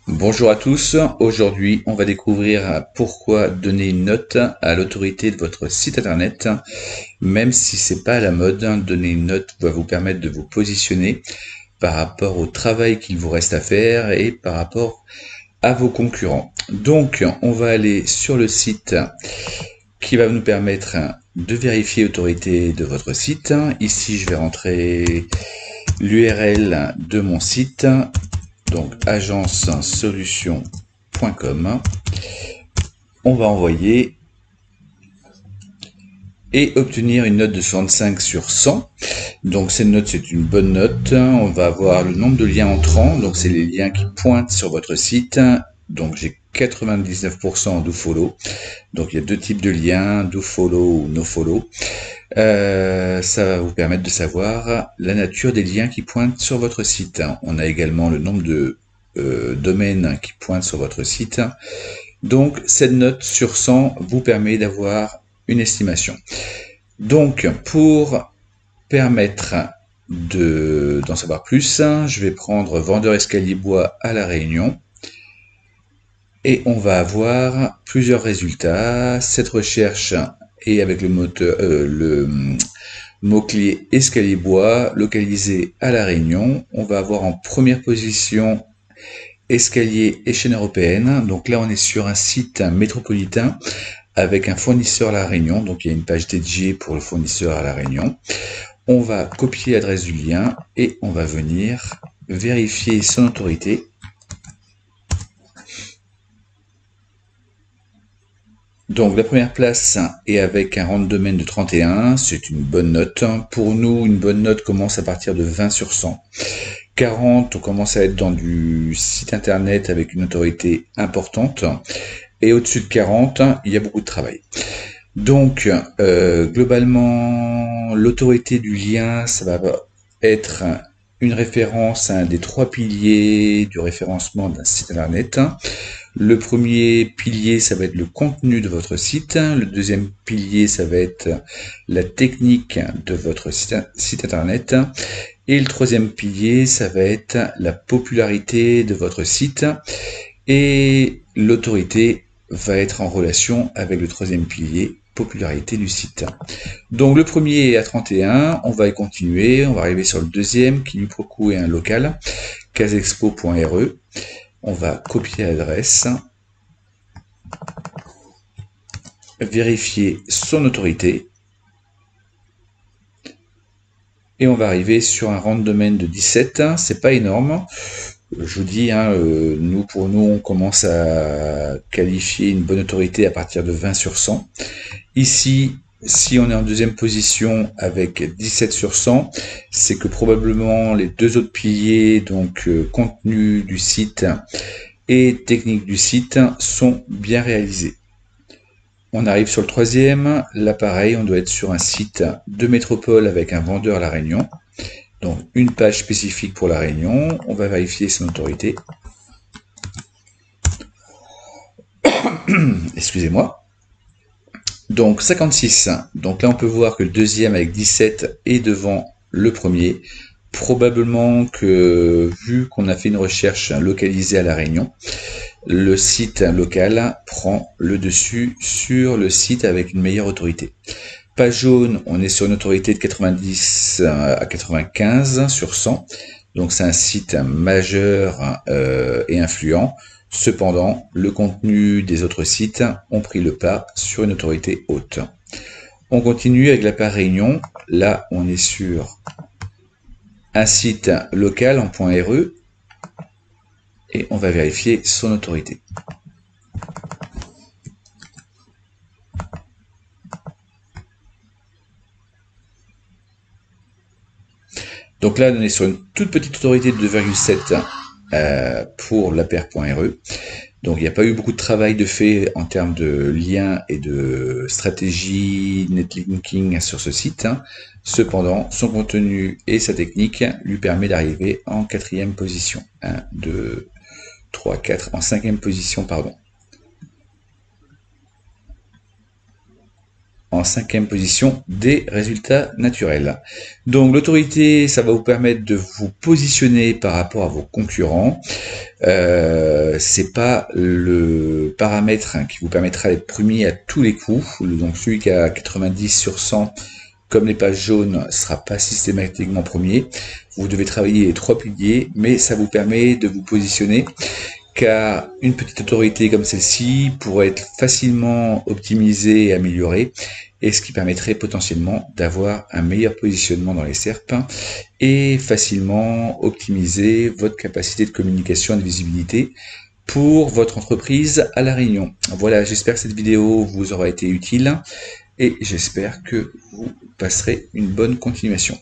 Bonjour à tous, aujourd'hui on va découvrir pourquoi donner une note à l'autorité de votre site internet. Même si c'est pas à la mode, donner une note va vous permettre de vous positionner par rapport au travail qu'il vous reste à faire et par rapport à vos concurrents. Donc on va aller sur le site qui va nous permettre de vérifier l'autorité de votre site. Ici je vais rentrer l'URL de mon site, donc agencesolutions.com. On va envoyer et obtenir une note de 65 sur 100. Donc cette note, c'est une bonne note. On va avoir le nombre de liens entrants, donc c'est les liens qui pointent sur votre site. Donc j'ai 99% dofollow. Donc il y a deux types de liens, dofollow ou nofollow. Ça va vous permettre de savoir la nature des liens qui pointent sur votre site. On a également le nombre de domaines qui pointent sur votre site. Donc cette note sur 100 vous permet d'avoir une estimation. Donc pour permettre d'en savoir plus, je vais prendre vendeur escalier bois à La Réunion et on va avoir plusieurs résultats. Cette recherche est avec le moteur, le mot-clé escalier bois localisé à La Réunion. On va avoir en première position escalier et chaîne européenne. Donc là on est sur un site métropolitain avec un fournisseur à La Réunion. Donc il y a une page dédiée pour le fournisseur à La Réunion. On va copier l'adresse du lien et on va venir vérifier son autorité. Donc la première place est avec un rang de domaine de 31, c'est une bonne note. Pour nous, une bonne note commence à partir de 20 sur 100. 40, on commence à être dans du site internet avec une autorité importante. Et au-dessus de 40, il y a beaucoup de travail. Donc, globalement, l'autorité du lien, ça va être une référence à un des trois piliers du référencement d'un site internet. Le premier pilier, ça va être le contenu de votre site. Le deuxième pilier, ça va être la technique de votre site internet. Et le troisième pilier, ça va être la popularité de votre site. Et l'autorité va être en relation avec le troisième pilier, popularité du site. Donc le premier est à 31, on va y continuer, on va arriver sur le deuxième qui lui pour le coup est un local, casexpo.re. On va copier l'adresse, vérifier son autorité, et on va arriver sur un rang de domaine de 17, c'est pas énorme. Je vous dis, pour nous, on commence à qualifier une bonne autorité à partir de 20 sur 100. Ici, si on est en deuxième position avec 17 sur 100, c'est que probablement les deux autres piliers, donc contenu du site et technique du site, sont bien réalisés. On arrive sur le troisième, là pareil, on doit être sur un site de métropole avec un vendeur à La Réunion. Donc une page spécifique pour La Réunion, on va vérifier son autorité. Excusez-moi. Donc 56. Donc là on peut voir que le deuxième avec 17 est devant le premier. Probablement que vu qu'on a fait une recherche localisée à La Réunion, le site local prend le dessus sur le site avec une meilleure autorité. Page jaune, on est sur une autorité de 90 à 95 sur 100. Donc c'est un site majeur et influent. Cependant, le contenu des autres sites ont pris le pas sur une autorité haute. On continue avec la page Réunion. Là, on est sur un site local en .re et on va vérifier son autorité. Donc là, on est sur une toute petite autorité de 2,7 pour la paire.re. Donc il n'y a pas eu beaucoup de travail de fait en termes de liens et de stratégie netlinking sur ce site. Cependant, son contenu et sa technique lui permet d'arriver en 4e position. 1, 2, 3, 4, en 5e position, pardon. en 5e position des résultats naturels. Donc l'autorité, ça va vous permettre de vous positionner par rapport à vos concurrents. C'est pas le paramètre qui vous permettra d'être premier à tous les coups. Donc celui qui a 90 sur 100, comme les pages jaunes, sera pas systématiquement premier. Vous devez travailler les 3 piliers, mais ça vous permet de vous positionner, car une petite autorité comme celle-ci pourrait être facilement optimisée et améliorée, et ce qui permettrait potentiellement d'avoir un meilleur positionnement dans les SERP et facilement optimiser votre capacité de communication et de visibilité pour votre entreprise à La Réunion. Voilà, j'espère que cette vidéo vous aura été utile et j'espère que vous passerez une bonne continuation.